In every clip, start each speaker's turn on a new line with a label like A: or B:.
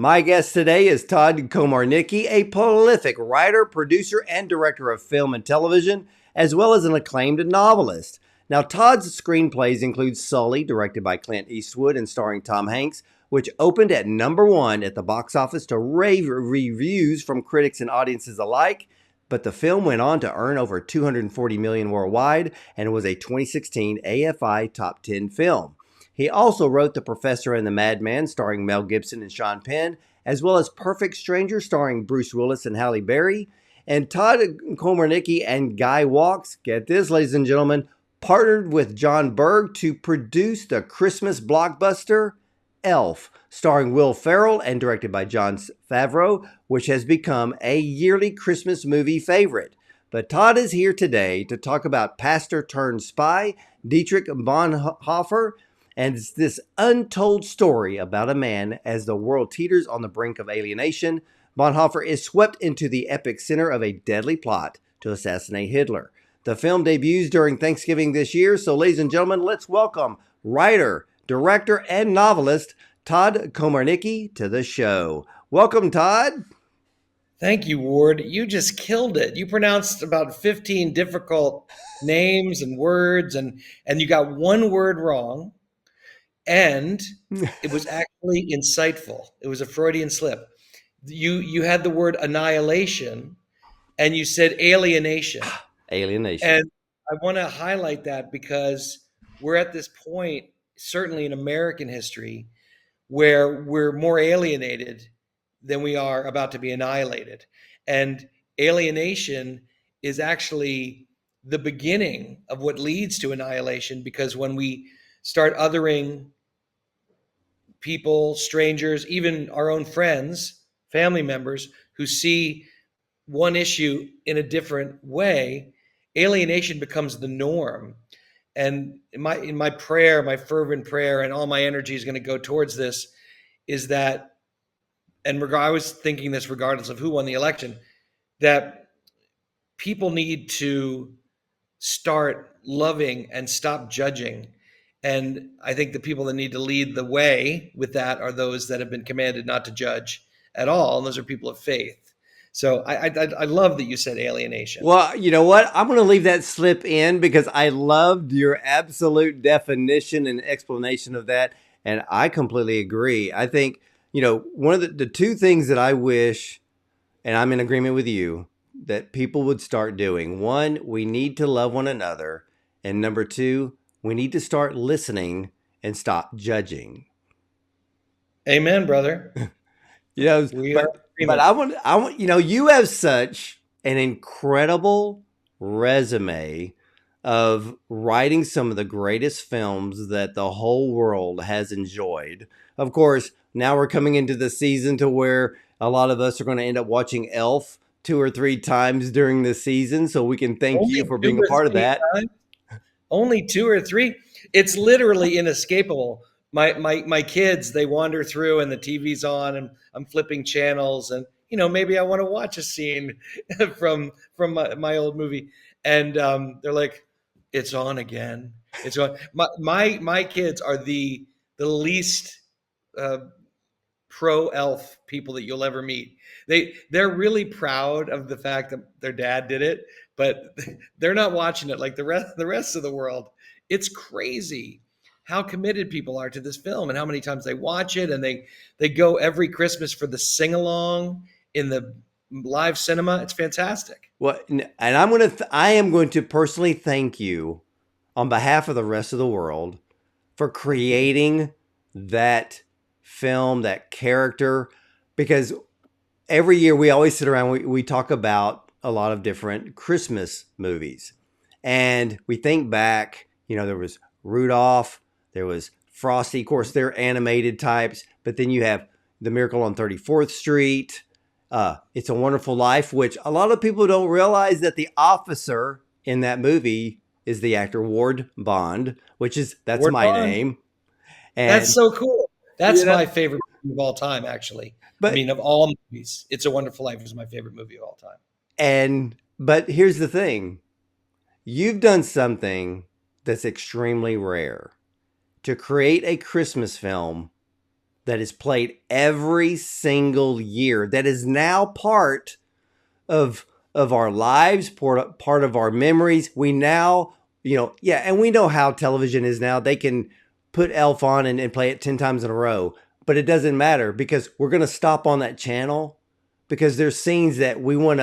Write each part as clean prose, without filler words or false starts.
A: My guest today is Todd Komarnicki, a prolific writer, producer, and director of film and television, as well as an acclaimed novelist. Now, Todd's screenplays include Sully, directed by Clint Eastwood and starring Tom Hanks, which opened at #1 at the box office to rave reviews from critics and audiences alike. But the film went on to earn over $240 million worldwide and was a 2016 AFI Top 10 film. He also wrote The Professor and the Madman, starring Mel Gibson and Sean Penn, as well as Perfect Stranger, starring Bruce Willis and Halle Berry. And Todd Komarnicki and Guy Walks, get this, ladies and gentlemen, partnered with John Berg to produce the Christmas blockbuster Elf, starring Will Ferrell and directed by Jon Favreau, which has become a yearly Christmas movie favorite. But Todd is here today to talk about pastor turned spy Dietrich Bonhoeffer, and it's this untold story about a man as the world teeters on the brink of alienation. Bonhoeffer is swept into the epicenter of a deadly plot to assassinate Hitler. The film debuts during Thanksgiving this year, so ladies and gentlemen, let's welcome writer, director, and novelist Todd Komarnicki to the show. Welcome, Todd.
B: Thank you, Ward. You just killed it. You pronounced about 15 difficult names and words, and you got one word wrong. And it was actually insightful. It was a Freudian slip. You had the word annihilation, and you said alienation.
A: Alienation.
B: And I want to highlight that because we're at this point, certainly in American history, where we're more alienated than we are about to be annihilated. And alienation is actually the beginning of what leads to annihilation, because when we start othering people, strangers, even our own friends, family members who see one issue in a different way, alienation becomes the norm. And in my prayer, my fervent prayer, and all my energy is going to go towards this, is that, and I was thinking this regardless of who won the election, that people need to start loving and stop judging. And I think the people that need to lead the way with that are those that have been commanded not to judge at all. And those are people of faith. So I love that you said alienation.
A: Well, you know what? I'm going to leave that slip in because I loved your absolute definition and explanation of that. And I completely agree. I think, one of the two things that I wish, and I'm in agreement with you, that people would start doing. One, we need to love one another. And number two, we need to start listening and stop judging.
B: Amen, brother.
A: But I want, you have such an incredible resume of writing some of the greatest films that the whole world has enjoyed. Of course, now we're coming into the season to where a lot of us are going to end up watching Elf 2 or 3 times during the season. So we can thank you for being a part of that.
B: Only 2 or 3. It's literally inescapable. My kids, they wander through and the TV's on and I'm flipping channels and, maybe I want to watch a scene from my old movie. And they're like, it's on again. It's on. My kids are the least pro Elf people that you'll ever meet. They're really proud of the fact that their dad did it, but they're not watching it like the rest of the world. It's crazy how committed people are to this film and how many times they watch it, and they go every Christmas for the sing-along in the live cinema. It's fantastic.
A: Well, and I am going to personally thank you on behalf of the rest of the world for creating that film, that character, because every year we always sit around, we talk about a lot of different Christmas movies, and we think back, there was Rudolph, there was Frosty, of course, they're animated types, but then you have The Miracle on 34th Street, It's a Wonderful Life, which a lot of people don't realize that the officer in that movie is the actor Ward Bond, that's Ward my Bond. Name.
B: And that's so cool. That's my favorite movie of all time, actually. Of all movies, It's a Wonderful Life is my favorite movie of all time.
A: But here's the thing. You've done something that's extremely rare. To create a Christmas film that is played every single year that is now part of our lives, part of our memories. We now, yeah, and we know how television is now. They can put Elf on and play it 10 times in a row, but it doesn't matter because we're going to stop on that channel because there's scenes that we want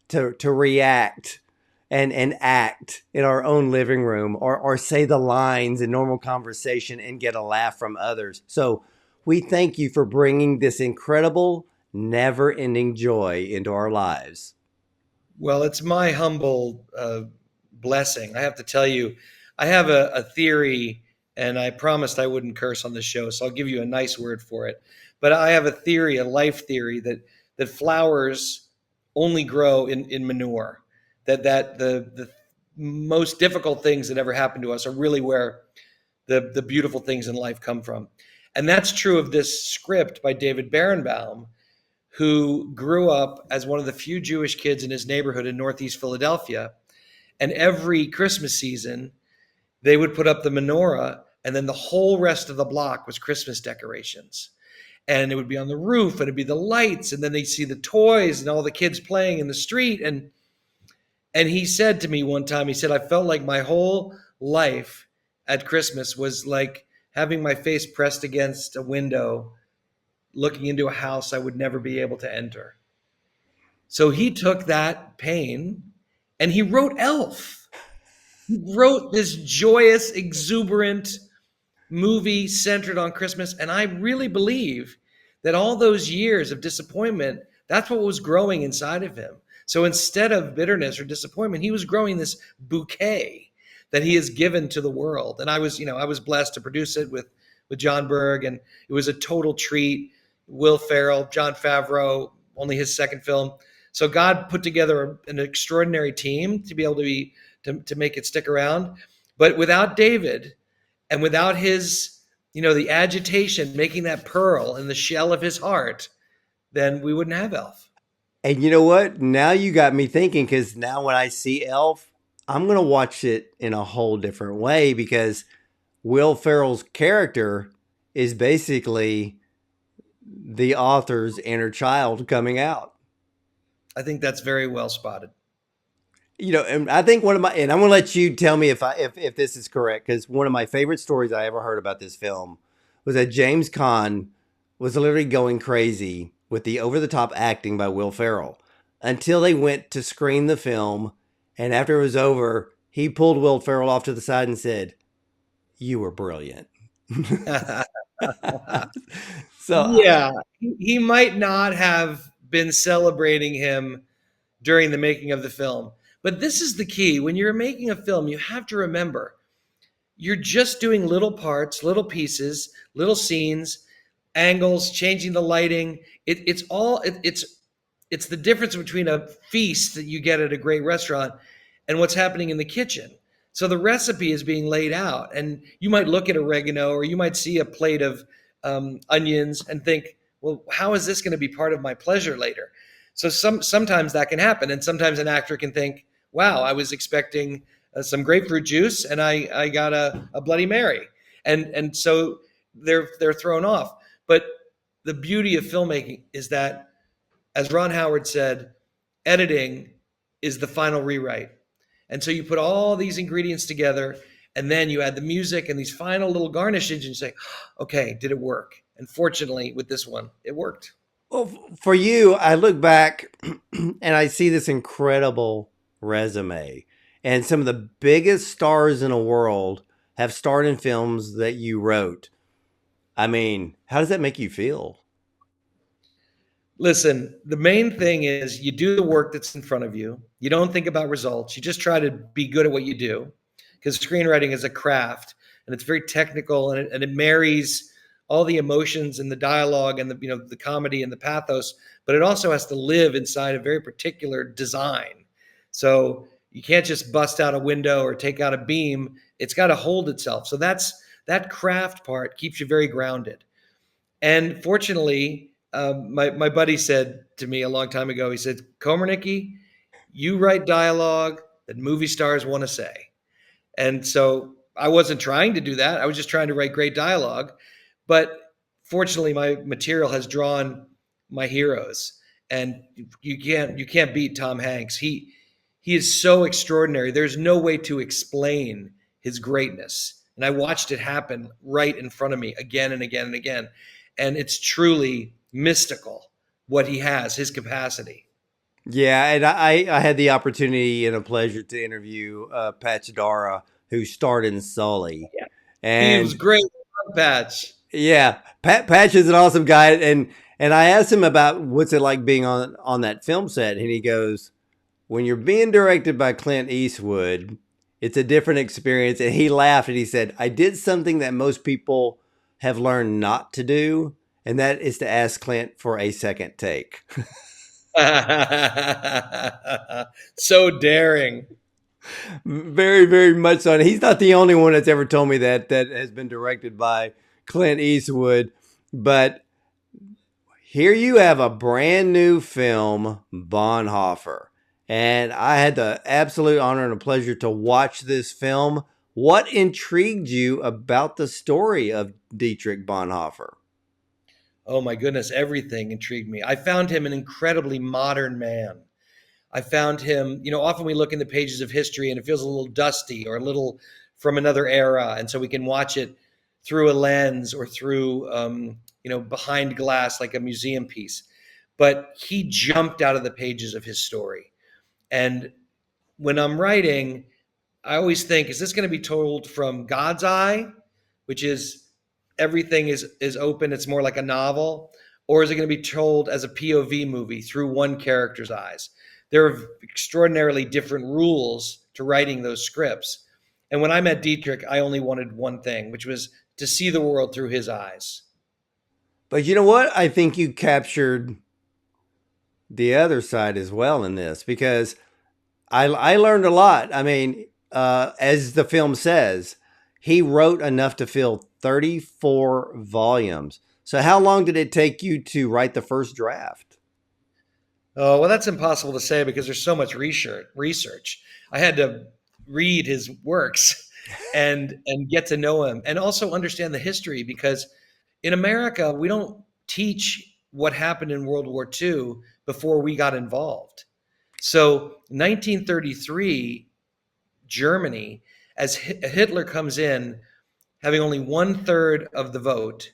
A: to react and act in our own living room, or say the lines in normal conversation and get a laugh from others. So we thank you for bringing this incredible, never ending joy into our lives.
B: Well, it's my humble blessing. I have to tell you, I have a theory, and I promised I wouldn't curse on the show, so I'll give you a nice word for it. But I have a theory, a life theory, that flowers only grow in manure. That the most difficult things that ever happen to us are really where the beautiful things in life come from. And that's true of this script by David Berenbaum, who grew up as one of the few Jewish kids in his neighborhood in Northeast Philadelphia. And every Christmas season, they would put up the menorah, and then the whole rest of the block was Christmas decorations. And it would be on the roof, and it'd be the lights, and then they'd see the toys and all the kids playing in the street. And he said to me one time, he said, I felt like my whole life at Christmas was like having my face pressed against a window, looking into a house I would never be able to enter. So he took that pain and he wrote Elf. He wrote this joyous, exuberant movie centered on Christmas. And I really believe that all those years of disappointment, that's what was growing inside of him. So instead of bitterness or disappointment, he was growing this bouquet that he has given to the world. And I was blessed to produce it with John Berg, and it was a total treat. Will Ferrell, Jon Favreau, only his second film. So God put together an extraordinary team to be able to make it stick around. But without David and without his, the agitation, making that pearl in the shell of his heart, then we wouldn't have Elf.
A: And you know what? Now you got me thinking, because now when I see Elf, I'm going to watch it in a whole different way, because Will Ferrell's character is basically the author's inner child coming out.
B: I think that's very well spotted.
A: And I think and I'm going to let you tell me if this is correct, because one of my favorite stories I ever heard about this film was that James Caan was literally going crazy with the over-the-top acting by Will Ferrell until they went to screen the film. And after it was over, he pulled Will Ferrell off to the side and said, "You were brilliant." So
B: yeah, he might not have been celebrating him during the making of the film. But this is the key. When you're making a film, you have to remember you're just doing little parts, little pieces, little scenes, angles, changing the lighting. It's the difference between a feast that you get at a great restaurant and what's happening in the kitchen. So the recipe is being laid out, and you might look at oregano, or you might see a plate of onions and think, well, how is this going to be part of my pleasure later? So sometimes that can happen. And sometimes an actor can think, wow, I was expecting some grapefruit juice and I got a Bloody Mary. And so they're thrown off. But the beauty of filmmaking is that, as Ron Howard said, editing is the final rewrite. And so you put all these ingredients together, and then you add the music and these final little garnishes, and you say, okay, did it work? And fortunately, with this one, it worked.
A: Well, for you, I look back and I see this incredible resume, and some of the biggest stars in the world have starred in films that you wrote. I mean, how does that make you feel?
B: Listen, the main thing is you do the work that's in front of you. You don't think about results. You just try to be good at what you do, because screenwriting is a craft, and it's very technical, and it marries all the emotions and the dialogue and the comedy and the pathos, but it also has to live inside a very particular design. So you can't just bust out a window or take out a beam. It's got to hold itself. So that craft part keeps you very grounded. And fortunately, my buddy said to me a long time ago, he said, Komarnicki, you write dialogue that movie stars want to say. And so I wasn't trying to do that. I was just trying to write great dialogue. But fortunately, my material has drawn my heroes, and you can't beat Tom Hanks. He is so extraordinary. There's no way to explain his greatness, and I watched it happen right in front of me again and again and again, and it's truly mystical what he has, his capacity.
A: Yeah, and I had the opportunity and a pleasure to interview Patch Adara, who starred in Sully.
B: Yeah, he was
A: And
B: great. Patch.
A: yeah, Patch is an awesome guy. And I asked him about what's it like being on that film set. And he goes, when you're being directed by Clint Eastwood, it's a different experience. And he laughed and he said, I did something that most people have learned not to do. And that is to ask Clint for a second take.
B: So daring.
A: Very, very much so. And he's not the only one that's ever told me that has been directed by Clint Eastwood. But here you have a brand new film, Bonhoeffer. And I had the absolute honor and a pleasure to watch this film. What intrigued you about the story of Dietrich Bonhoeffer?
B: Oh my goodness, everything intrigued me. I found him an incredibly modern man. I found him, often we look in the pages of history and it feels a little dusty or a little from another era. And so we can watch it through a lens or through, behind glass, like a museum piece. But he jumped out of the pages of his story. And when I'm writing, I always think, is this going to be told from God's eye, which is everything is open, it's more like a novel, or is it going to be told as a POV movie through one character's eyes? There are extraordinarily different rules to writing those scripts. And when I met Dietrich, I only wanted one thing, which was to see the world through his eyes.
A: But you know what? I think you captured the other side as well in this because I learned a lot. I mean, as the film says, he wrote enough to fill 34 volumes. So how long did it take you to write the first draft?
B: Oh, well, that's impossible to say because there's so much research. I had to read his works and get to know him and also understand the history because in America, we don't teach what happened in World War II before we got involved. So 1933, Germany, as Hitler comes in, having only 1/3 of the vote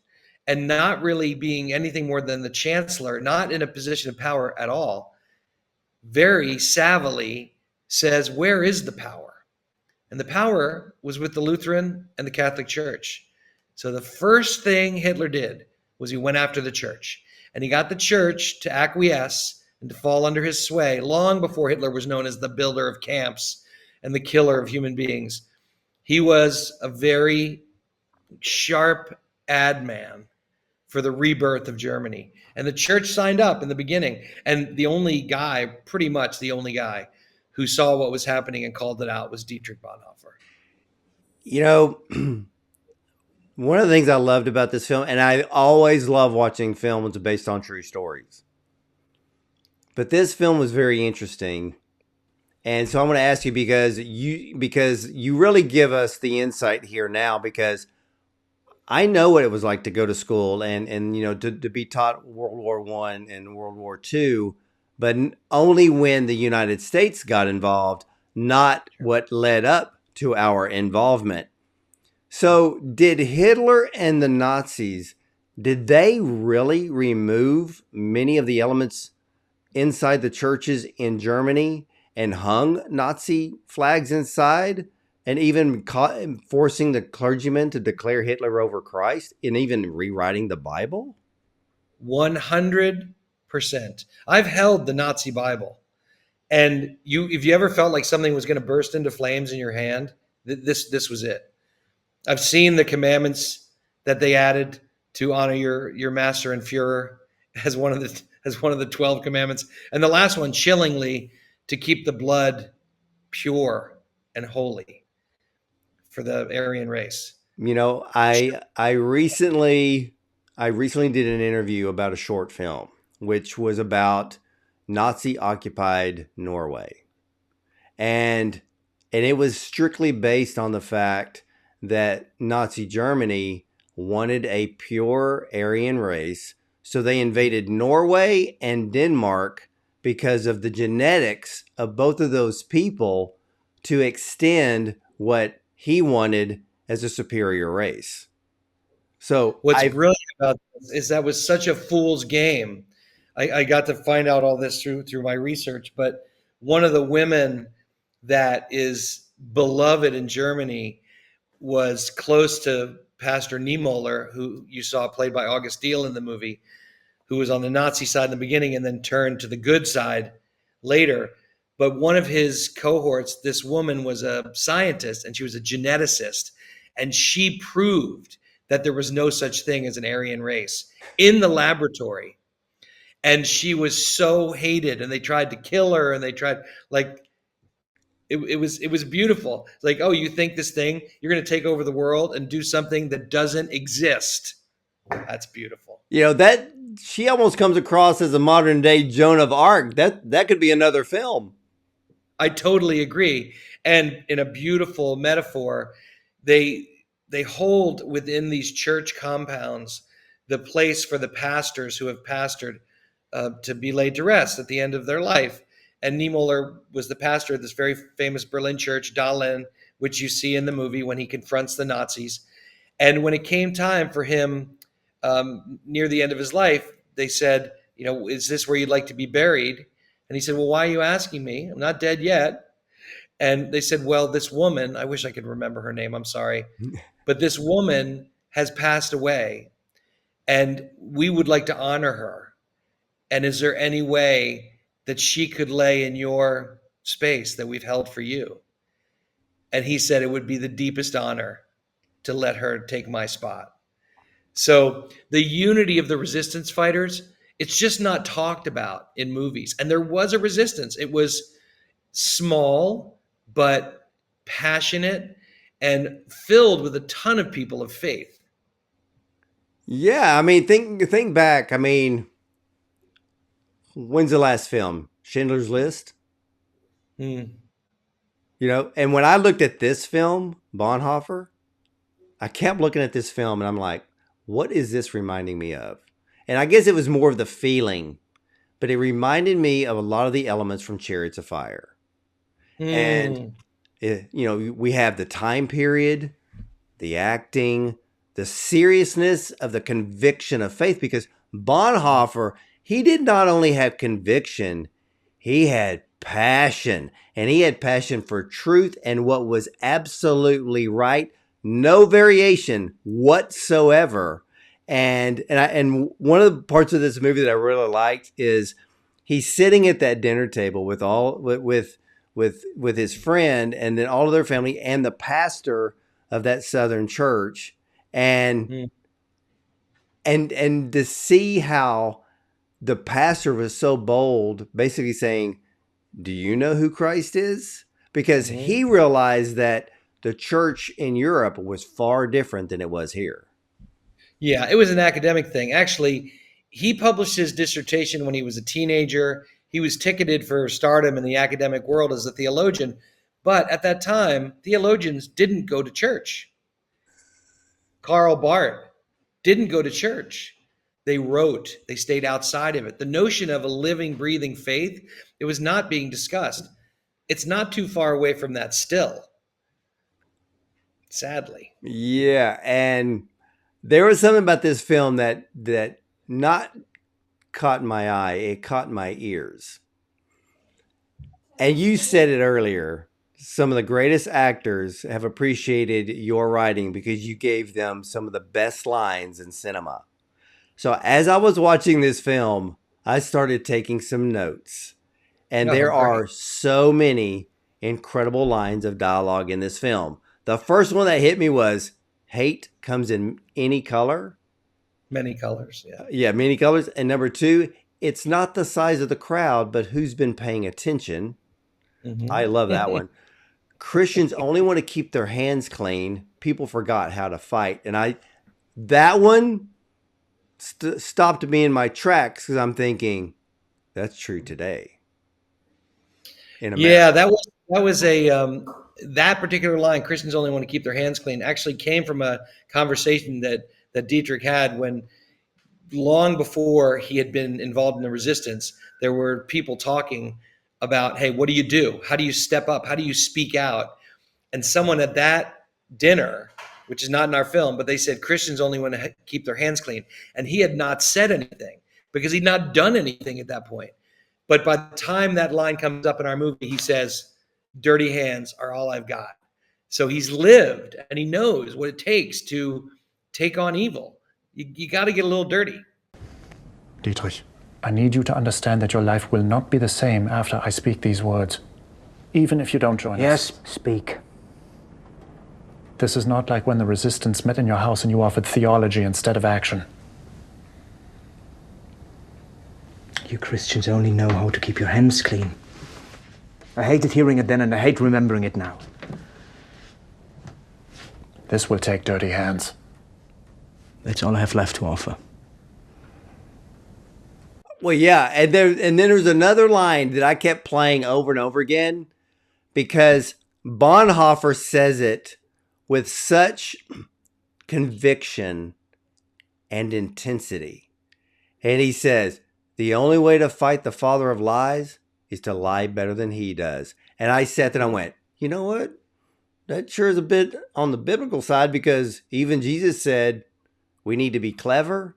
B: and not really being anything more than the chancellor, not in a position of power at all, very savvily says, where is the power? And the power was with the Lutheran and the Catholic Church. So the first thing Hitler did was he went after the church. And he got the church to acquiesce and to fall under his sway long before Hitler was known as the builder of camps and the killer of human beings. He was a very sharp ad man for the rebirth of Germany. And the church signed up in the beginning. And the only guy, pretty much the only guy, who saw what was happening and called it out was Dietrich Bonhoeffer.
A: You know, one of the things I loved about this film, and I always love watching films based on true stories, but this film was very interesting. And so I'm going to ask you because you really give us the insight here now because I know what it was like to go to school and to be taught World War I and World War II, but only when the United States got involved, not what led up to our involvement. So did Hitler and the Nazis, did they really remove many of the elements inside the churches in Germany and hung Nazi flags inside and even forcing the clergymen to declare Hitler over Christ and even rewriting the Bible?
B: 100%. I've held the Nazi Bible. And if you ever felt like something was going to burst into flames in your hand, this was it. I've seen the commandments that they added to honor your master and Führer as one of the 12 commandments, and the last one, chillingly, to keep the blood pure and holy for the Aryan race.
A: You know, I recently did an interview about a short film, which was about Nazi occupied Norway, and it was strictly based on the fact that Nazi Germany wanted a pure Aryan race. So they invaded Norway and Denmark because of the genetics of both of those people to extend what he wanted as a superior race. So
B: What's
A: I've,
B: brilliant about this is that was such a fool's game. I got to find out all this through my research, but one of the women that is beloved in Germany was close to Pastor Niemöller, who you saw played by August Diehl in the movie, who was on the Nazi side in the beginning and then turned to the good side later. But one of his cohorts, this woman was a scientist and she was a geneticist. And she proved that there was no such thing as an Aryan race in the laboratory. And she was so hated and they tried to kill her and they tried like it was beautiful. It's like, oh, you think this thing, you're going to take over the world and do something that doesn't exist. That's beautiful.
A: that she almost comes across as a modern day Joan of Arc. That could be another film.
B: I totally agree. And in a beautiful metaphor, they hold within these church compounds the place for the pastors who have pastored to be laid to rest at the end of their life. And Niemöller was the pastor of this very famous Berlin church, Dahlem, which you see in the movie when he confronts the Nazis. And when it came time for him near the end of his life, they said, is this where you'd like to be buried? And he said, well, why are you asking me? I'm not dead yet. And they said, well, this woman, I wish I could remember her name, I'm sorry, but this woman has passed away and we would like to honor her. And is there any way that she could lay in your space that we've held for you? And he said it would be the deepest honor to let her take my spot. So the unity of the resistance fighters, it's just not talked about in movies. And there was a resistance. It was small, but passionate and filled with a ton of people of faith.
A: Yeah, I mean, think back. I mean, when's the last film? Schindler's List.
B: Mm.
A: And when I looked at this film, Bonhoeffer, I kept looking at this film and I'm like, what is this reminding me of? And I guess it was more of the feeling, but it reminded me of a lot of the elements from Chariots of Fire. And,
B: Mm.
A: we have the time period, the acting, the seriousness of the conviction of faith, because Bonhoeffer, he did not only have conviction, he had passion, and he had passion for truth and what was absolutely right, no variation whatsoever. And one of the parts of this movie that I really liked is he's sitting at that dinner table with his friend and then all of their family and the pastor of that Southern church, and
B: Mm.
A: and to see how the pastor was so bold, basically saying, do you know who Christ is? Because
B: Mm-hmm.
A: he realized that the church in Europe was far different than it was here.
B: Yeah, it was an academic thing. Actually, he published his dissertation when he was a teenager. He was ticketed for stardom in the academic world as a theologian. But at that time, theologians didn't go to church. Karl Barth didn't go to church. They wrote, they stayed outside of it. The notion of a living, breathing faith, it was not being discussed. It's not too far away from that still, sadly.
A: Yeah, and there was something about this film that not caught my eye, it caught my ears. And you said it earlier. Some of the greatest actors have appreciated your writing because you gave them some of the best lines in cinema. So as I was watching this film, I started taking some notes. And
B: Oh,
A: there
B: great.
A: are so many incredible lines of dialogue in this film. The first one that hit me was hate comes in any color.
B: Many colors. Yeah.
A: Yeah, many colors. And number two, it's not the size of the crowd, but who's been paying attention. I love that
B: Mm-hmm.
A: one. Christians only want to keep their hands clean. People forgot how to fight. And that one stopped me in my tracks because I'm thinking, that's true today in America.
B: Yeah, that was a that particular line. Christians only want to keep their hands clean. Actually, came from a conversation that that Dietrich had when, long before he had been involved in the resistance, there were people talking about, hey, what do you do? How do you step up? How do you speak out? And someone at that dinner, which is not in our film, but they said Christians only want to keep their hands clean. And he had not said anything because he'd not done anything at that point. But by the time that line comes up in our movie, he says, dirty hands are all I've got. So he's lived and he knows what it takes to take on evil. You got to get a little dirty.
C: Dietrich, I need you to understand that your life will not be the same after I speak these words, even if you don't join us.
D: Yes, speak.
C: This is not like when the resistance met in your house and you offered theology instead of action.
D: You Christians only know how to keep your hands clean. I hated hearing it then and I hate remembering it now.
C: This will take dirty hands.
D: That's all I have left to offer.
A: Well, yeah, and then there's another line that I kept playing over and over again because Bonhoeffer says it with such conviction and intensity. And he says, the only way to fight the father of lies is to lie better than he does. And I sat there and I went, you know what? That sure is a bit on the biblical side because even Jesus said we need to be clever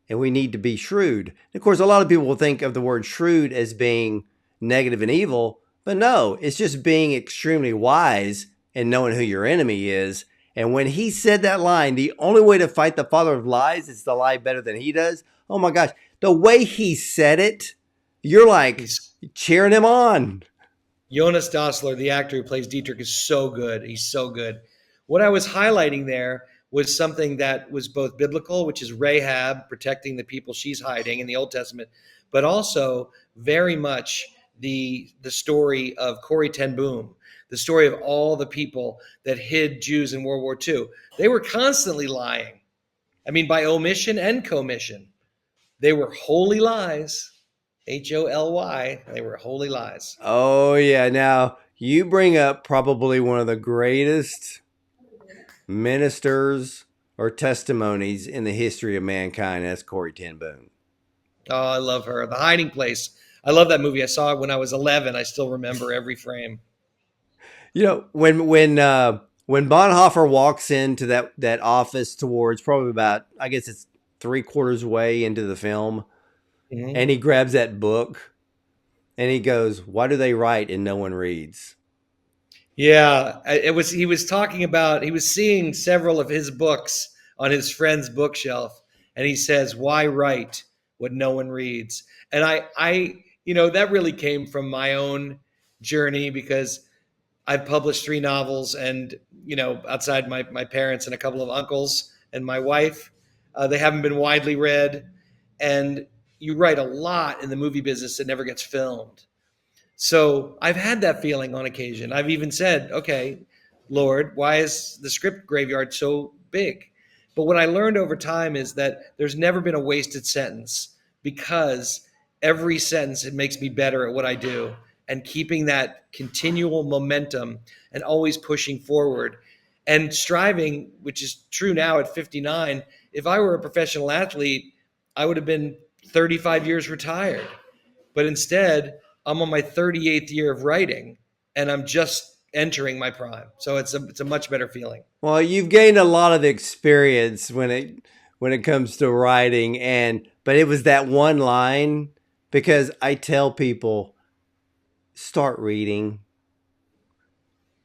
A: and we need to be shrewd. And of course, a lot of people will think of the word shrewd as being negative and evil, but no, it's just being extremely wise and knowing who your enemy is. And when he said that line, the only way to fight the father of lies is to lie better than he does. Oh my gosh, the way he said it, you're like cheering him on.
B: Jonas Dassler, the actor who plays Dietrich, is so good. He's so good. What I was highlighting there was something that was both biblical, which is Rahab protecting the people she's hiding in the Old Testament, but also very much the story of Corrie ten Boom, the story of all the people that hid Jews in World War II. They were constantly lying. I mean, by omission and commission. They were holy lies. Holy. They were holy lies.
A: Oh, yeah. Now, you bring up probably one of the greatest ministers or testimonies in the history of mankind. That's Corrie ten Boom.
B: Oh, I love her. The Hiding Place. I love that movie. I saw it when I was 11. I still remember every frame.
A: You know, when Bonhoeffer walks into that office towards probably about, I guess it's 3/4 way into the film, and he grabs that book and he goes, why do they write and no one reads?
B: Yeah, he was talking about, he was seeing several of his books on his friend's bookshelf, and he says, why write what no one reads? And I that really came from my own journey because I've published 3 novels and, outside my parents and a couple of uncles and my wife, they haven't been widely read. And you write a lot in the movie business that never gets filmed. So I've had that feeling on occasion. I've even said, okay, Lord, why is the script graveyard so big? But what I learned over time is that there's never been a wasted sentence because every sentence, it makes me better at what I do. And keeping that continual momentum and always pushing forward and striving, which is true now at 59. If I were a professional athlete, I would have been 35 years retired. But instead, I'm on my 38th year of writing, and I'm just entering my prime. So it's a much better feeling.
A: Well, you've gained a lot of experience when it comes to writing, but it was that one line, because I tell people, start reading.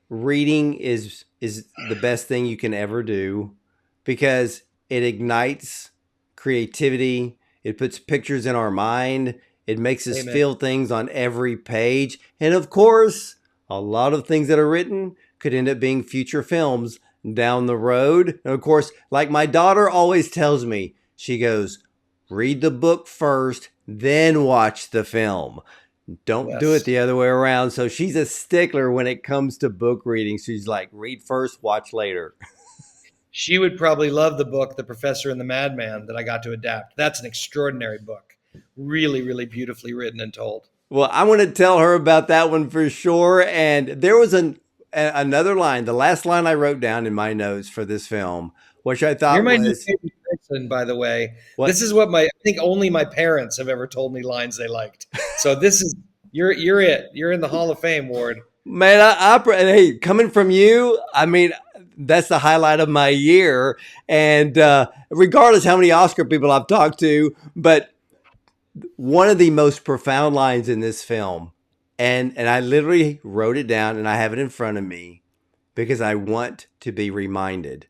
A: Reading is the best thing you can ever do because it ignites creativity. It puts pictures in our mind. It makes us feel things on every page. And of course, a lot of things that are written could end up being future films down the road. And of course, like my daughter always tells me, she goes, read the book first, then watch the film. Don't do it the other way around. So she's a stickler when it comes to book reading. She's like, read first, watch later.
B: She would probably love the book, The Professor and the Madman, that I got to adapt. That's an extraordinary book. Really, really beautifully written and told.
A: Well, I want to tell her about that one for sure. And there was another line. The last line I wrote down in my notes for this film which I
B: You're
A: thought
B: my new
A: was
B: favorite person, by the way.
A: what
B: This is what I think only my parents have ever told me lines they liked. So this is you're it. You're in the Hall of Fame, Ward.
A: man. Hey, coming from you, I mean, that's the highlight of my year. And regardless how many Oscar people I've talked to, but one of the most profound lines in this film, and I literally wrote it down and I have it in front of me because I want to be reminded.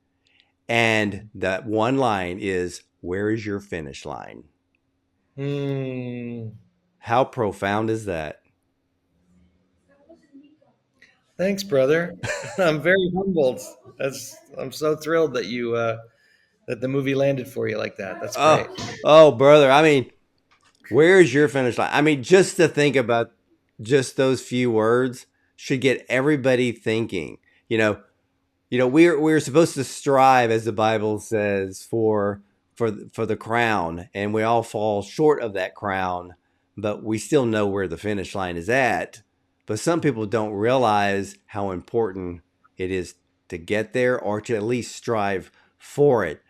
A: And that one line is, "Where is your finish line?" How profound is that?
B: Thanks, brother. I'm very humbled. I'm so thrilled that you that the movie landed for you like that. That's great.
A: Oh, brother. I mean, where's your finish line? I mean, just to think about just those few words should get everybody thinking. We're supposed to strive, as the Bible says, for the crown, and we all fall short of that crown, but we still know where the finish line is at. But some people don't realize how important it is to get there or to at least strive for it.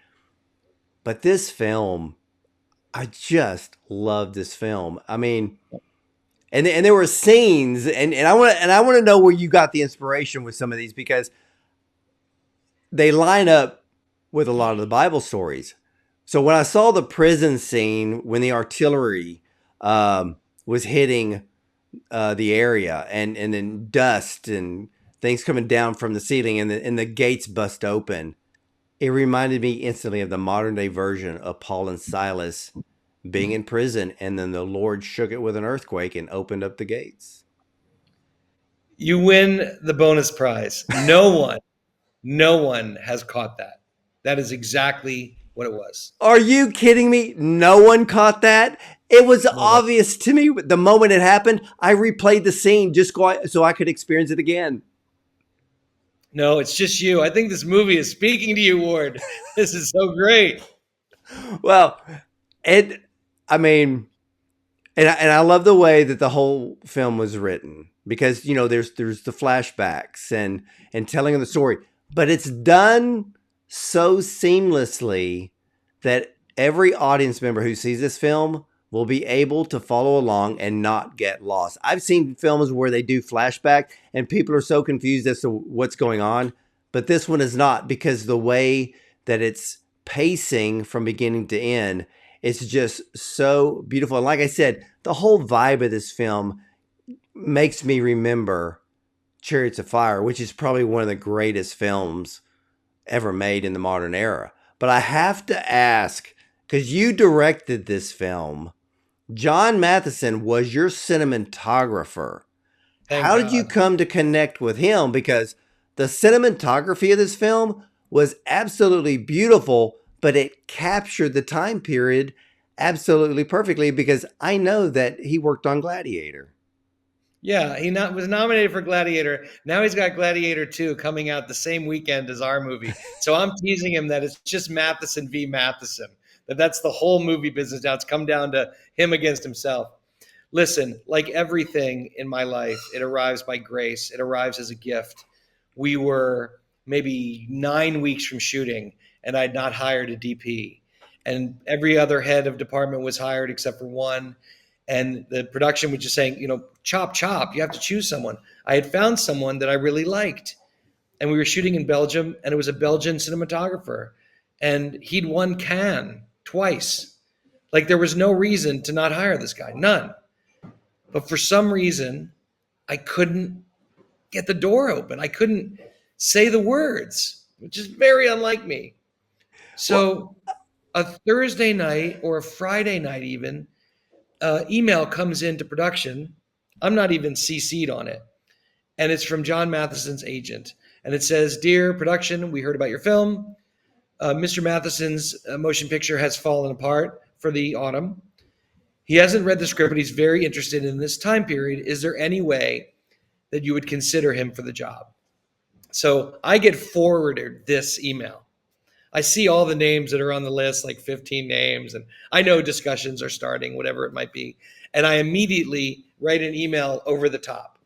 A: But this film, I just love this film. I mean, and there were scenes, and I want to know where you got the inspiration with some of these, because they line up with a lot of the Bible stories. So when I saw the prison scene when the artillery was hitting the area, and then dust and things coming down from the ceiling, and the gates bust open, it reminded me instantly of the modern day version of Paul and Silas being in prison, and then the Lord shook it with an earthquake and opened up the gates.
B: You win the bonus prize. No one has caught that. That is exactly what it was.
A: Are you kidding me? No one caught that? It was obvious to me the moment it happened. I replayed the scene just so I could experience it again.
B: No, it's just you. I think this movie is speaking to you, Ward. This is so great.
A: Well, I mean, and I love the way that the whole film was written, because there's the flashbacks and telling of the story, but it's done so seamlessly that every audience member who sees this film will be able to follow along and not get lost. I've seen films where they do flashback and people are so confused as to what's going on, but this one is not, because the way that it's pacing from beginning to end, it's just so beautiful. And like I said, the whole vibe of this film makes me remember Chariots of Fire, which is probably one of the greatest films ever made in the modern era. But I have to ask, because you directed this film, John Matheson was your cinematographer. How did you come to connect with him? Because the cinematography of this film was absolutely beautiful, but it captured the time period absolutely perfectly, because I know that he worked on Gladiator.
B: Yeah, he was nominated for Gladiator. Now he's got Gladiator 2 coming out the same weekend as our movie. So I'm teasing him that it's just Matheson v. Matheson. That's the whole movie business now. It's come down to him against himself. Listen, like everything in my life, it arrives by grace. It arrives as a gift. We were maybe 9 weeks from shooting, and I'd not hired a DP. And every other head of department was hired except for one. And the production was just saying, chop, you have to choose someone. I had found someone that I really liked. And we were shooting in Belgium, and it was a Belgian cinematographer. And he'd won Cannes twice. Like, there was no reason to not hire this guy, none. But for some reason, I couldn't get the door open. I couldn't say the words, which is very unlike me. So a Thursday night or a Friday night even, email comes into production. I'm not even CC'd on it. And it's from John Matheson's agent. And it says, "Dear production, we heard about your film. Mr. Matheson's motion picture has fallen apart for the autumn. He hasn't read the script, but he's very interested in this time period. Is there any way that you would consider him for the job?" So I get forwarded this email. I see all the names that are on the list, like 15 names, and I know discussions are starting, whatever it might be. And I immediately write an email over the top.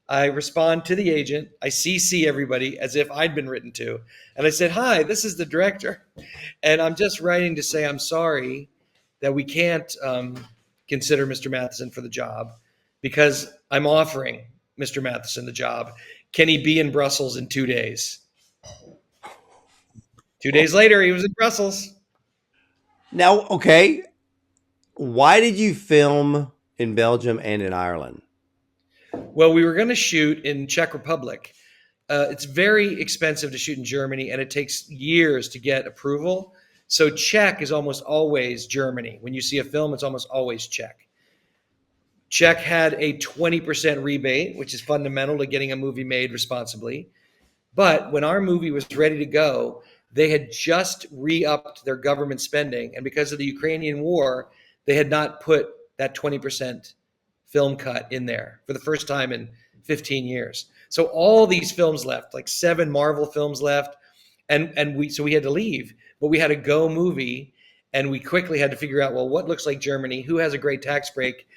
B: I respond to the agent. I CC everybody as if I'd been written to. And I said, hi, this is the director. And I'm just writing to say I'm sorry that we can't consider Mr. Matheson for the job because I'm offering Mr. Matheson the job. Can he be in Brussels in 2 days? 2 days later, he was in Brussels.
A: Now, okay, why did you film in Belgium and in Ireland?
B: Well, we were going to shoot in Czech Republic. It's very expensive to shoot in Germany, and it takes years to get approval. So Czech is almost always Germany. When you see a film, it's almost always Czech. Czech had a 20% rebate, which is fundamental to getting a movie made responsibly. But when our movie was ready to go, they had just re-upped their government spending. And because of the Ukrainian war, they had not put that 20% film cut in there for the first time in 15 years. So all these films left, like 7 Marvel films left. And we had to leave, but we had a go movie, and we quickly had to figure out, well, what looks like Germany, who has a great tax break,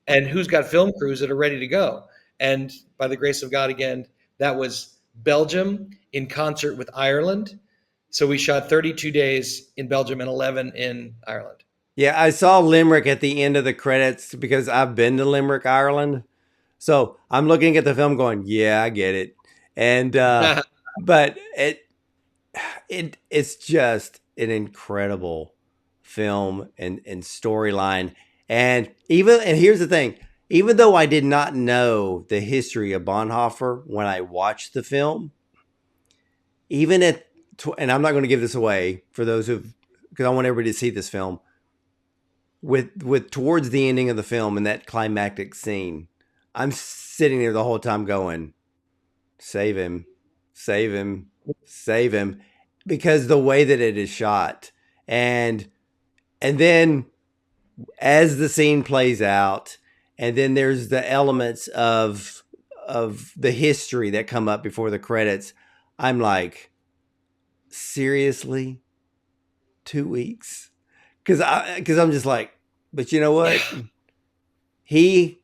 B: and who's got film crews that are ready to go. And by the grace of God, again, that was Belgium in concert with Ireland. So we shot 32 days in Belgium and 11 in Ireland.
A: Yeah, I saw Limerick at the end of the credits because I've been to Limerick, Ireland. So I'm looking at the film going, yeah, I get it. And but it's just an incredible film and storyline. And here's the thing, even though I did not know the history of Bonhoeffer when I watched the film, and I'm not going to give this away for those because I want everybody to see this film. With towards the ending of the film and that climactic scene, I'm sitting there the whole time going, save him, save him, save him, because the way that it is shot. And then as the scene plays out, and then there's the elements of the history that come up before the credits, I'm like, seriously? 2 weeks? Because I'm just like, but you know what? He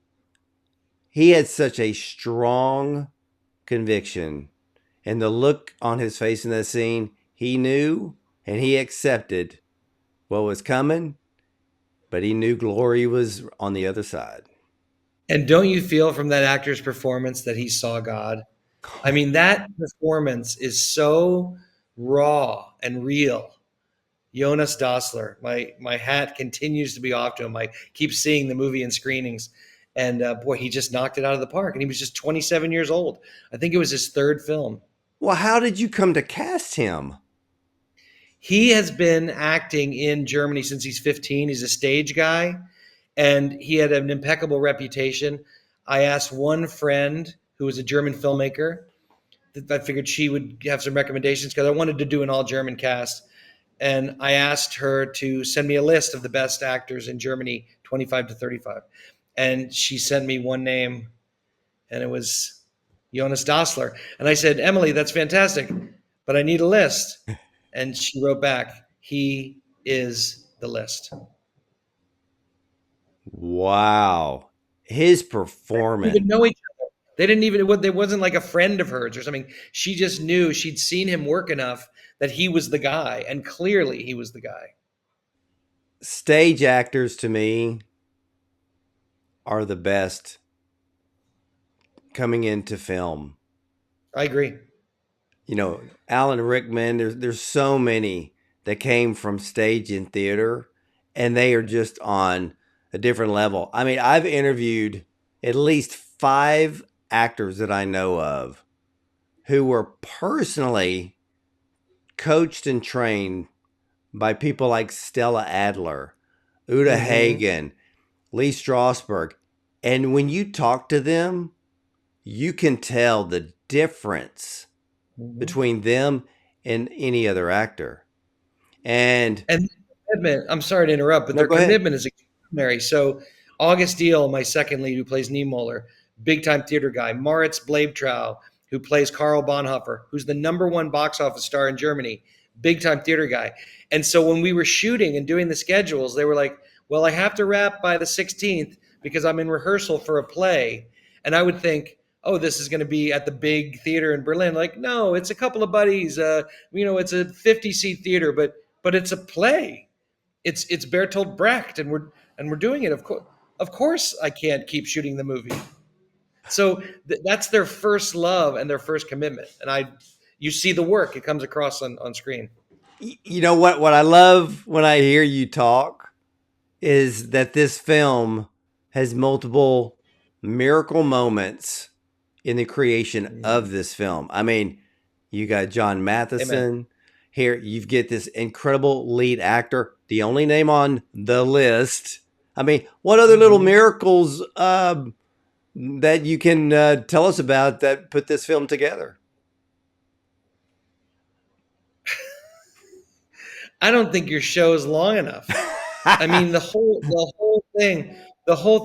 A: had such a strong conviction, and the look on his face in that scene, he knew and he accepted what was coming, but he knew glory was on the other side.
B: And don't you feel from that actor's performance that he saw God? I mean, that performance is so raw and real. Jonas Dassler, my hat continues to be off to him. I keep seeing the movie in screenings, and boy, he just knocked it out of the park. And he was just 27 years old. I think it was his 3rd film.
A: Well, how did you come to cast him?
B: He has been acting in Germany since he's 15. He's a stage guy, and he had an impeccable reputation. I asked one friend who was a German filmmaker that I figured she would have some recommendations because I wanted to do an all-German cast. And I asked her to send me a list of the best actors in Germany, 25 to 35. And she sent me one name, and it was Jonas Dassler. And I said, Emily, that's fantastic, but I need a list. And she wrote back, he is the list.
A: Wow. His performance.
B: They didn't know each other. They didn't even, it wasn't like a friend of hers or something. She just knew, she'd seen him work enough that he was the guy, and clearly he was the guy.
A: Stage actors, to me, are the best coming into film.
B: I agree.
A: You know, Alan Rickman, there's so many that came from stage and theater, and they are just on a different level. I mean, I've interviewed at least 5 actors that I know of who were personally coached and trained by people like Stella Adler, Uta Hagen, Lee Strasberg. And when you talk to them, you can tell the difference between them and any other actor. And
B: commitment, I'm sorry to interrupt, but their commitment is extraordinary. So August Diehl, my second lead, who plays Niemöller, big time theater guy. Moritz Bleibtreu, who plays Karl Bonhoeffer, who's the #1 box office star in Germany, big time theater guy. And so when we were shooting and doing the schedules, they were like, well, I have to wrap by the 16th because I'm in rehearsal for a play. And I would think, oh, this is going to be at the big theater in Berlin. Like, no, it's a couple of buddies. It's a 50-seat theater, but it's a play. It's Bertolt Brecht, and we're doing it. Of course, I can't keep shooting the movie. So that's their first love and their first commitment. And you see the work; it comes across on screen.
A: You know what I love when I hear you talk is that this film has multiple miracle moments in the creation of this film. I mean, you got John Matheson.
B: Amen.
A: Here. You get this incredible lead actor, the only name on the list. I mean, what other little miracles that you can tell us about that put this film together?
B: I don't think your show is long enough. I mean, the whole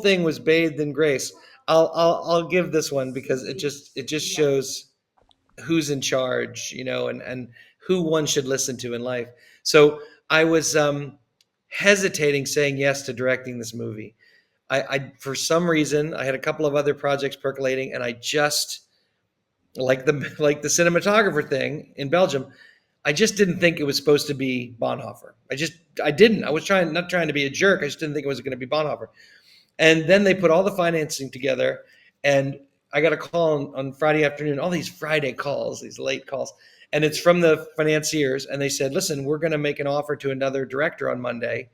B: thing was bathed in grace. I'll give this one because it just shows who's in charge, and who one should listen to in life. So I was hesitating saying yes to directing this movie. I for some reason I had a couple of other projects percolating, and I just like the cinematographer thing in Belgium. I just didn't think it was supposed to be Bonhoeffer. I didn't. I was not trying to be a jerk. I just didn't think it was going to be Bonhoeffer. And then they put all the financing together, and I got a call on Friday afternoon, all these Friday calls, these late calls. And it's from the financiers. And they said, listen, we're going to make an offer to another director on Monday,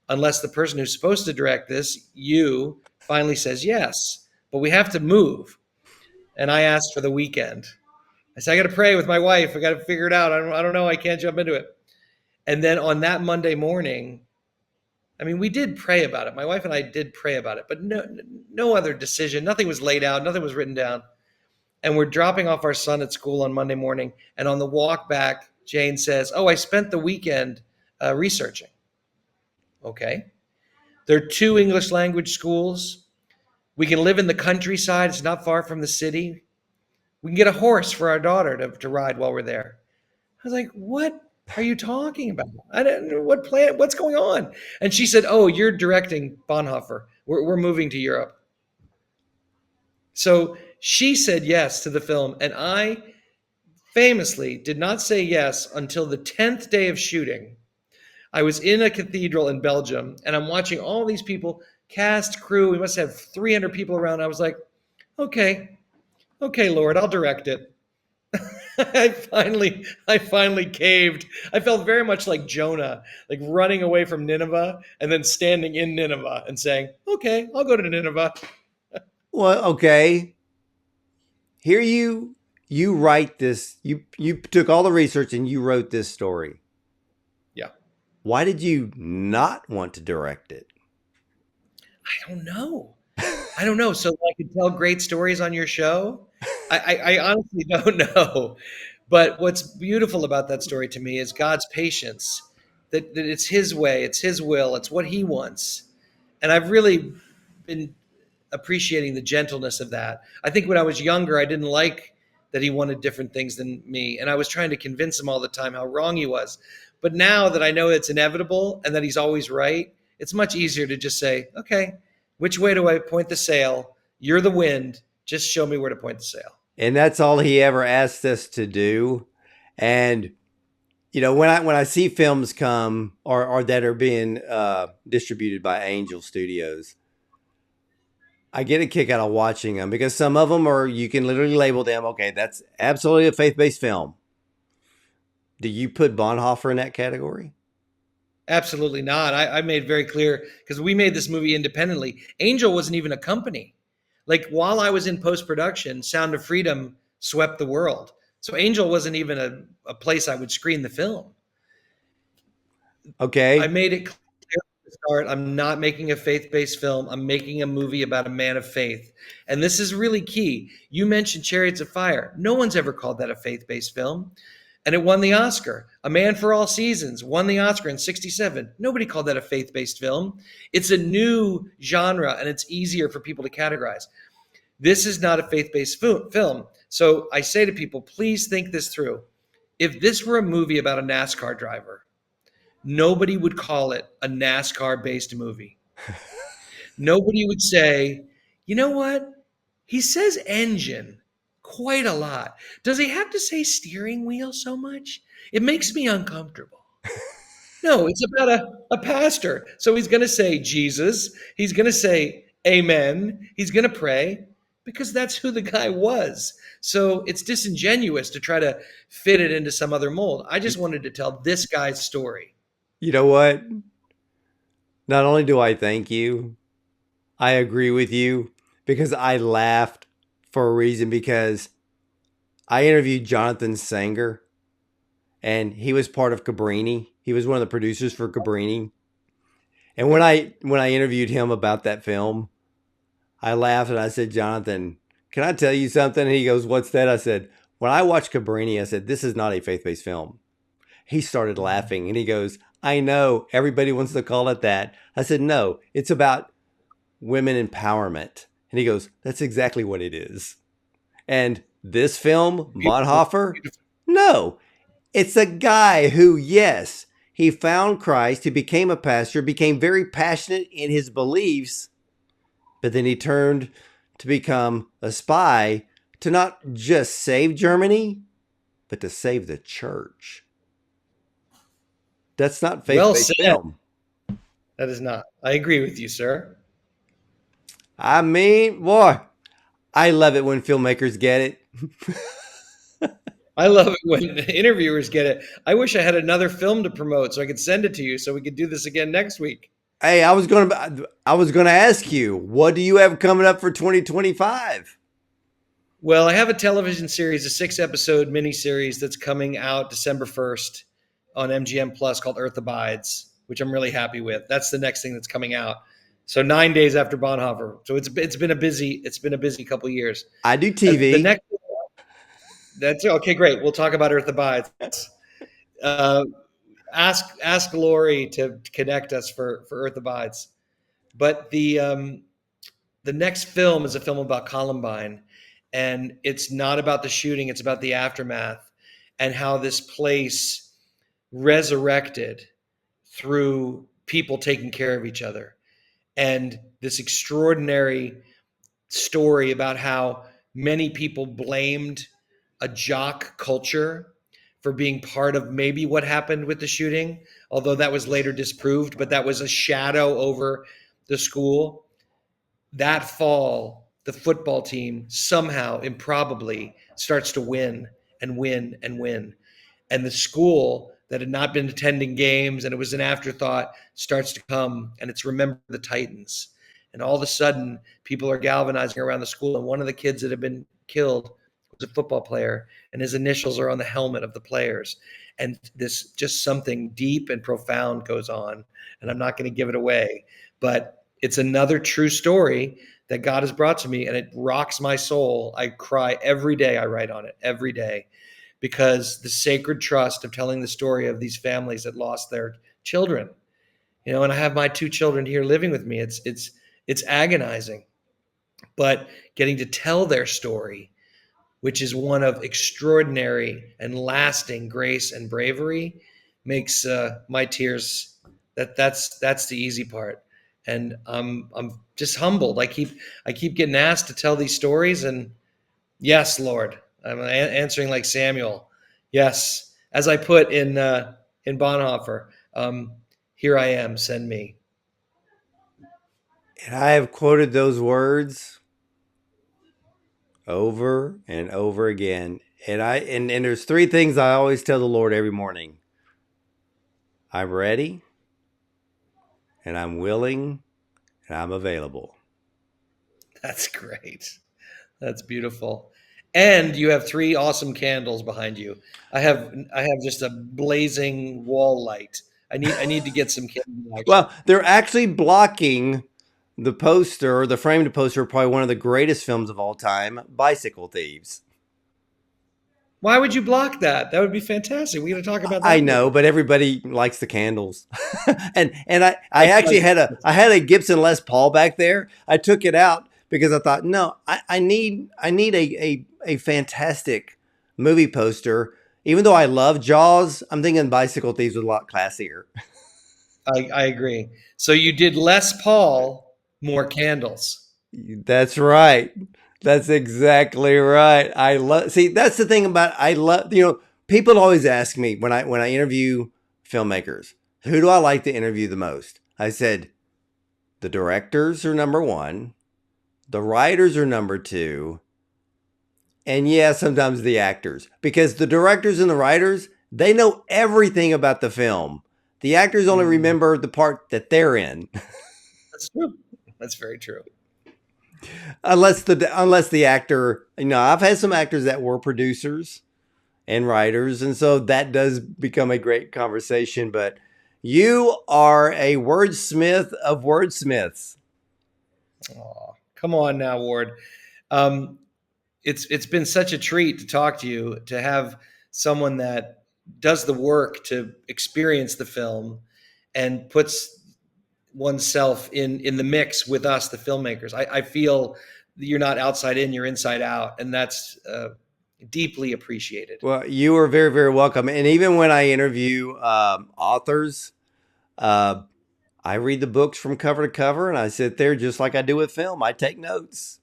B: unless the person who's supposed to direct this, you, finally says yes. But we have to move. And I asked for the weekend. I said, I got to pray with my wife. I got to figure it out. I don't know. I can't jump into it. And then on that Monday morning, I mean, we did pray about it. My wife and I did pray about it, but no other decision. Nothing was laid out. Nothing was written down. And we're dropping off our son at school on Monday morning. And on the walk back, Jane says, oh, I spent the weekend researching. Okay. There are 2 English language schools. We can live in the countryside. It's not far from the city. We can get a horse for our daughter to ride while we're there. I was like, what are you talking about? I don't know what's going on. And she said, oh, you're directing Bonhoeffer. We're moving to Europe. So she said yes to the film. And I famously did not say yes until the 10th day of shooting. I was in a cathedral in Belgium, and I'm watching all these people, cast, crew. We must have 300 people around. I was like, okay, Lord, I'll direct it. I finally caved. I felt very much like Jonah, like running away from Nineveh and then standing in Nineveh and saying, okay, I'll go to Nineveh.
A: Well, okay. Here you write this. You took all the research and you wrote this story.
B: Yeah.
A: Why did you not want to direct it?
B: I don't know. So I could tell great stories on your show. I honestly don't know. But what's beautiful about that story to me is God's patience, that it's his way, it's his will, it's what he wants. And I've really been appreciating the gentleness of that. I think when I was younger, I didn't like that he wanted different things than me. And I was trying to convince him all the time how wrong he was. But now that I know it's inevitable and that he's always right, it's much easier to just say, okay, which way do I point the sail? You're the wind. Just show me where to point the sail.
A: And that's all he ever asked us to do. And, when I see films come or that are being distributed by Angel Studios, I get a kick out of watching them because some of them you can literally label them, okay, that's absolutely a faith-based film. Do you put Bonhoeffer in that category?
B: Absolutely not. I made very clear, because we made this movie independently. Angel wasn't even a company. Like, while I was in post-production, Sound of Freedom swept the world. So Angel wasn't even a place I would screen the film.
A: Okay.
B: I made it clear at the start, I'm not making a faith-based film. I'm making a movie about a man of faith. And this is really key. You mentioned Chariots of Fire. No one's ever called that a faith-based film. And it won the Oscar. A Man for All Seasons won the Oscar in 1967. Nobody called that a faith-based film. It's a new genre, and it's easier for people to categorize. This is not a faith-based film. So I say to people, please think this through. If this were a movie about a NASCAR driver, nobody would call it a NASCAR-based movie. Nobody would say, you know what? He says engine quite a lot. Does he have to say steering wheel so much? It makes me uncomfortable. No, it's about a pastor. So he's going to say Jesus. He's going to say amen. He's going to pray because that's who the guy was. So it's disingenuous to try to fit it into some other mold. I just wanted to tell this guy's story.
A: You know what? Not only do I thank you, I agree with you because I laughed for a reason because I interviewed Jonathan Sanger and he was part of Cabrini. He was one of the producers for Cabrini. And when I interviewed him about that film, I laughed and I said, Jonathan, can I tell you something? And he goes, what's that? I said, when I watched Cabrini, I said, this is not a faith-based film. He started laughing and he goes, I know everybody wants to call it that. I said, no, it's about women empowerment. And he goes, that's exactly what it is. And this film, Bonhoeffer, no, it's a guy who, yes, he found Christ, he became a pastor, became very passionate in his beliefs, but then he turned to become a spy to not just save Germany, but to save the church. That's not faith-based film.
B: That is not. I agree with you, sir.
A: I mean, boy, I love it when filmmakers get it.
B: I love it when interviewers get it. I wish I had another film to promote so I could send it to you so we could do this again next week.
A: Hey, I was going to ask you, what do you have coming up for 2025?
B: Well, I have a television series, a 6-episode miniseries that's coming out December 1st on MGM Plus called Earth Abides, which I'm really happy with. That's the next thing that's coming out. So 9 days after Bonhoeffer. So it's been a busy couple of years.
A: I do TV.
B: The next, that's okay. Great. We'll talk about Earth Abides. Ask Lori to connect us for Earth Abides. But the next film is a film about Columbine, and it's not about the shooting. It's about the aftermath and how this place resurrected through people taking care of each other. And this extraordinary story about how many people blamed a jock culture for being part of maybe what happened with the shooting, although that was later disproved, but that was a shadow over the school. That fall, the football team somehow, improbably, starts to win and win and win. And the school that had not been attending games and it was an afterthought starts to come, and it's Remember the Titans. And all of a sudden, people are galvanizing around the school. And one of the kids that had been killed was a football player, and his initials are on the helmet of the players. And this just something deep and profound goes on. And I'm not going to give it away, but it's another true story that God has brought to me, and it rocks my soul. I cry every day. I write on it every day, because the sacred trust of telling the story of these families that lost their children, and I have my 2 children here living with me. It's agonizing, but getting to tell their story, which is one of extraordinary and lasting grace and bravery, makes my tears. That's the easy part, and I'm just humbled. I keep getting asked to tell these stories, and yes, Lord, I'm answering like Samuel. Yes, as I put in Bonhoeffer, here I am, send me.
A: And I have quoted those words over and over again. And there's 3 things I always tell the Lord every morning. I'm ready, and I'm willing, and I'm available.
B: That's great. That's beautiful. And you have 3 awesome candles behind you. I have just a blazing wall light. I need to get some candles.
A: Well, they're actually blocking the poster, the framed poster, probably one of the greatest films of all time, Bicycle Thieves.
B: Why would you block that? That would be fantastic. We're going to talk about that.
A: I know, but everybody likes the candles. and I actually had a Gibson Les Paul back there. I took it out because I thought, no, I need a fantastic movie poster. Even though I love Jaws, I'm thinking Bicycle Thieves was a lot classier.
B: I agree. So you did Les Paul, more candles.
A: That's right. That's exactly right. See, that's the thing about, people always ask me when I interview filmmakers, who do I like to interview the most? I said, the directors are number one, the writers are number two, and yeah, sometimes the actors. Because the directors and the writers, they know everything about the film. The actors only remember the part that they're in.
B: That's true. That's very true.
A: Unless the actor, I've had some actors that were producers and writers, and so that does become a great conversation. But you are a wordsmith of wordsmiths.
B: Oh, come on now, Ward. It's been such a treat to talk to you, to have someone that does the work to experience the film and puts oneself in the mix with us, the filmmakers. I feel you're not outside in, you're inside out, and that's deeply appreciated.
A: Well, you are very, very welcome. And even when I interview authors, I read the books from cover to cover, and I sit there just like I do with film. I take notes.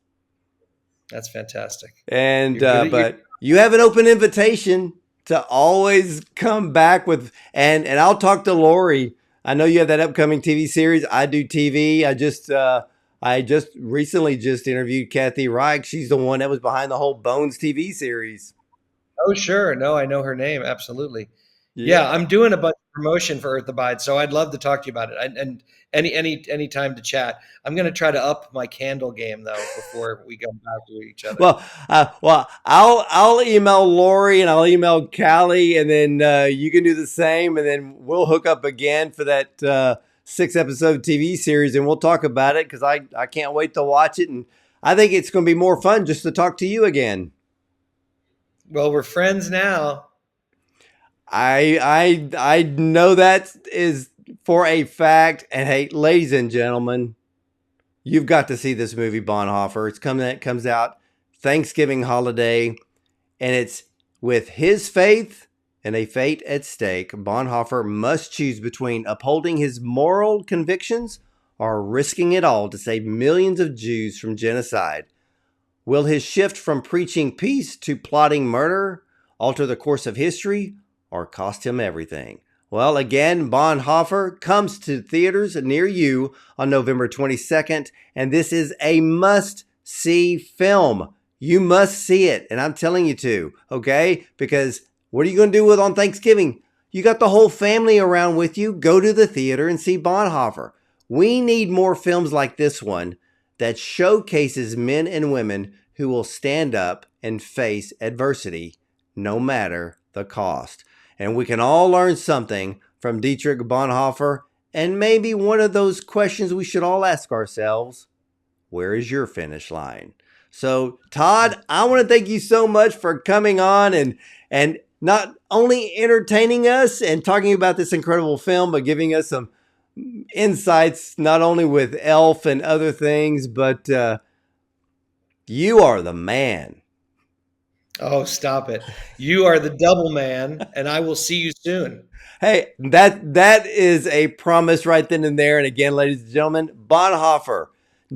B: That's fantastic.
A: And but you have an open invitation to always come back with, and I'll talk to Lori. I know you have that upcoming TV series. I do TV. I just recently interviewed Kathy Reich. She's the one that was behind the whole Bones TV series.
B: Oh, sure. No, I know her name. Absolutely. Yeah, I'm doing a bunch of promotion for Earth Abides, so I'd love to talk to you about it. And any time to chat. I'm going to try to up my candle game though before we go back to each other.
A: Well, I'll email Lori and I'll email Callie, and then you can do the same, and then we'll hook up again for that 6-episode TV series, and we'll talk about it because I can't wait to watch it, and I think it's going to be more fun just to talk to you again.
B: Well, we're friends now.
A: I know that is for a fact. And hey, ladies and gentlemen, you've got to see this movie, Bonhoeffer. It comes out Thanksgiving holiday, and it's with his faith and a fate at stake. Bonhoeffer must choose between upholding his moral convictions or risking it all to save millions of Jews from genocide. Will his shift from preaching peace to plotting murder alter the course of history, or cost him everything? Well, again, Bonhoeffer comes to theaters near you on November 22nd, and this is a must-see film. You must see it, and I'm telling you to, okay? Because what are you going to do on Thanksgiving? You got the whole family around with you. Go to the theater and see Bonhoeffer. We need more films like this one that showcases men and women who will stand up and face adversity, no matter the cost. And we can all learn something from Dietrich Bonhoeffer, and maybe one of those questions we should all ask ourselves: where is your finish line? So, Todd, I want to thank you so much for coming on and not only entertaining us and talking about this incredible film, but giving us some insights, not only with Elf and other things, but you are the man.
B: Oh, stop it. You are the double man, and I will see you soon.
A: Hey, that is a promise right then and there. And again, ladies and gentlemen, Bonhoeffer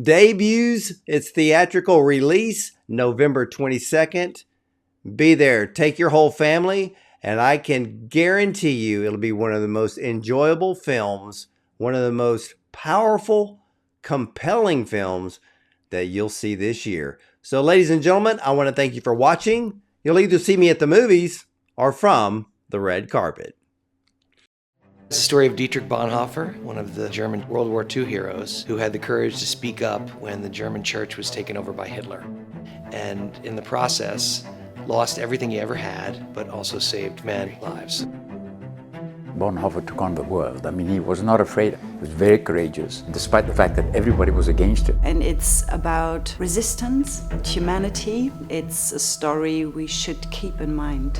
A: debuts its theatrical release November 22nd. Be there. Take your whole family, and I can guarantee you it'll be one of the most enjoyable films, one of the most powerful, compelling films that you'll see this year. So, ladies and gentlemen, I want to thank you for watching. You'll either see me at the movies or from the red carpet.
B: It's the story of Dietrich Bonhoeffer, one of the German World War II heroes who had the courage to speak up when the German church was taken over by Hitler. And in the process, lost everything he ever had, but also saved many lives.
E: Bonhoeffer took on the world. I mean, he was not afraid. He was very courageous, despite the fact that everybody was against him.
F: And it's about resistance, humanity. It's a story we should keep in mind.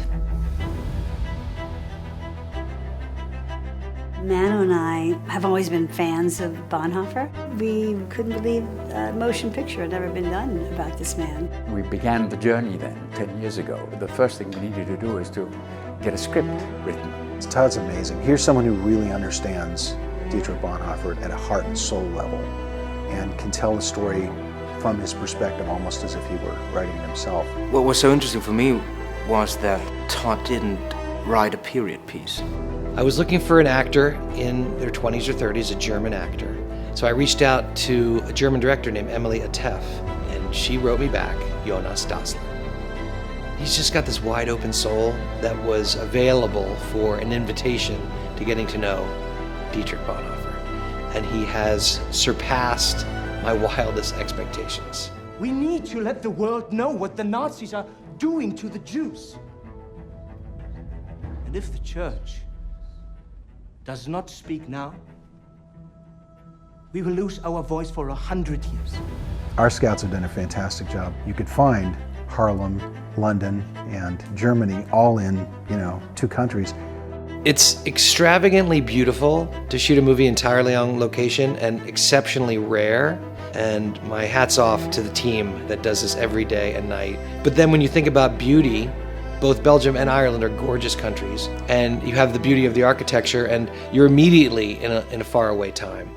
G: Manu and I have always been fans of Bonhoeffer. We couldn't believe a motion picture had never been done about this man.
E: We began the journey then, 10 years ago. The first thing we needed to do is to get a script written.
H: Todd's amazing. Here's someone who really understands Dietrich Bonhoeffer at a heart and soul level and can tell the story from his perspective, almost as if he were writing it himself.
D: What was so interesting for me was that Todd didn't write a period piece.
B: I was looking for an actor in their 20s or 30s, a German actor. So I reached out to a German director named Emily Atef, and she wrote me back, Jonas Dassler. He's just got this wide open soul that was available for an invitation to getting to know Dietrich Bonhoeffer. And he has surpassed my wildest expectations.
I: We need to let the world know what the Nazis are doing to the Jews. And if the church does not speak now, we will lose our voice for 100 years.
H: Our scouts have done a fantastic job. You could find Harlem, London, and Germany all in, 2 countries.
B: It's extravagantly beautiful to shoot a movie entirely on location and exceptionally rare. And my hat's off to the team that does this every day and night. But then when you think about beauty, both Belgium and Ireland are gorgeous countries, and you have the beauty of the architecture, and you're immediately in a faraway time.